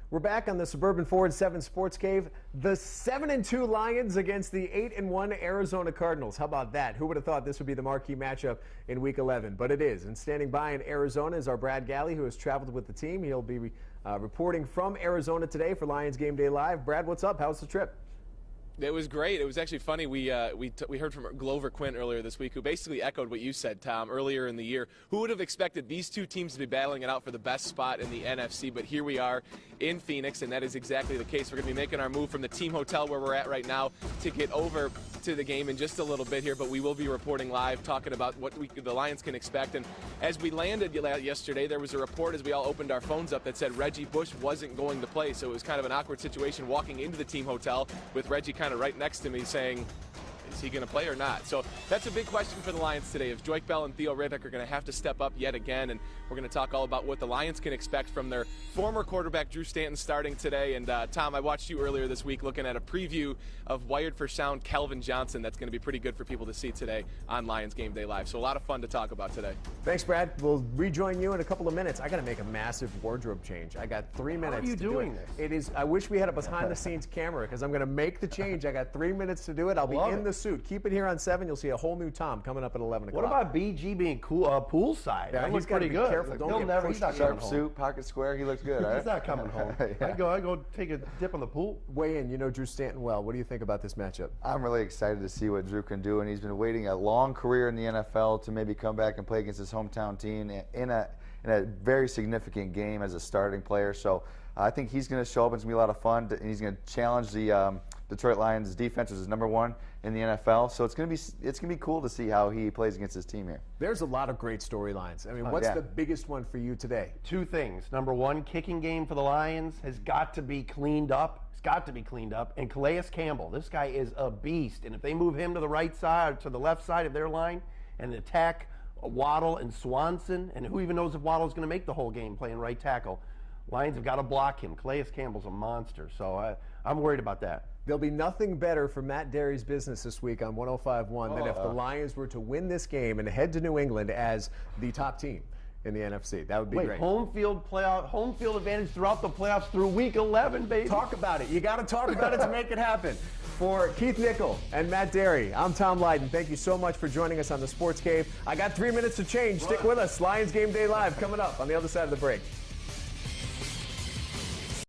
We're back on the Suburban Ford 7 Sports Cave. The 7-2 Lions against the 8-1 Arizona Cardinals. How about that? Who would have thought this would be the marquee matchup in Week 11? But it is. And standing by in Arizona is our Brad Galley, who has traveled with the team. He'll be reporting from Arizona today for Lions Game Day Live. Brad, what's up? How's the trip? It was great. It was actually funny. We heard from Glover Quint earlier this week, who basically echoed what you said, Tom, earlier in the year. Who would have expected these two teams to be battling it out for the best spot in the NFC? But here we are in Phoenix, and that is exactly the case. We're going to be making our move from the team hotel where we're at right now to get over to the game in just a little bit here, but we will be reporting live, talking about what the Lions can expect. And as we landed yesterday, there was a report as we all opened our phones up that said Reggie Bush wasn't going to play, so it was kind of an awkward situation walking into the team hotel with Reggie kind of right next to me saying, is he going to play or not? So that's a big question for the Lions today. If Joique Bell and Theo Riddick are going to have to step up yet again, and we're going to talk all about what the Lions can expect from their former quarterback Drew Stanton starting today. And Tom, I watched you earlier this week looking at a preview of Wired for Sound Calvin Johnson. That's going to be pretty good for people to see today on Lions Game Day Live. So a lot of fun to talk about today. Thanks, Brad. We'll rejoin you in a couple of minutes. I got to make a massive wardrobe change. I got 3 minutes. How are you doing this? It is. I wish we had a behind-the-scenes camera because I'm going to make the change. I got 3 minutes to do it. I'll be in the suit. Keep it here on 7. You'll see a whole new Tom coming up at 11 o'clock. What about BG being cool poolside? Yeah, he's got to be good. careful. Don't He'll never. He's not sharp suit, pocket square. He looks good. He's not coming home. Yeah. I go take a dip on the pool. Weigh in. You know Drew Stanton well. What do you think about this matchup? I'm really excited to see what Drew can do, and he's been waiting a long career in the NFL to maybe come back and play against his hometown team in a very significant game as a starting player. So I think he's going to show up. It's going to be a lot of fun, and he's going to challenge the Detroit Lions defense, which is #1 in the NFL. So it's going to be cool to see how he plays against his team here. There's a lot of great storylines. I mean, what's the biggest one for you today? Two things. Number one, kicking game for the Lions has got to be cleaned up. It's got to be cleaned up. And Calais Campbell, this guy is a beast. And if they move him to the right side, or to the left side of their line, and attack Waddle and Swanson, and who even knows if Waddle's going to make the whole game playing right tackle, Lions have got to block him. Calais Campbell's a monster, so I'm worried about that. There'll be nothing better for Matt Dery's business this week on 105.1 than if the Lions were to win this game and head to New England as the top team in the NFC. That would be great. Home field advantage throughout the playoffs through Week 11, baby. Talk about it. You got to talk about it to make it happen. For Keith Nichol and Matt Dery, I'm Tom Lydon. Thank you so much for joining us on the Sports Cave. I got 3 minutes to change. Stick with us. Lions Game Day Live coming up on the other side of the break.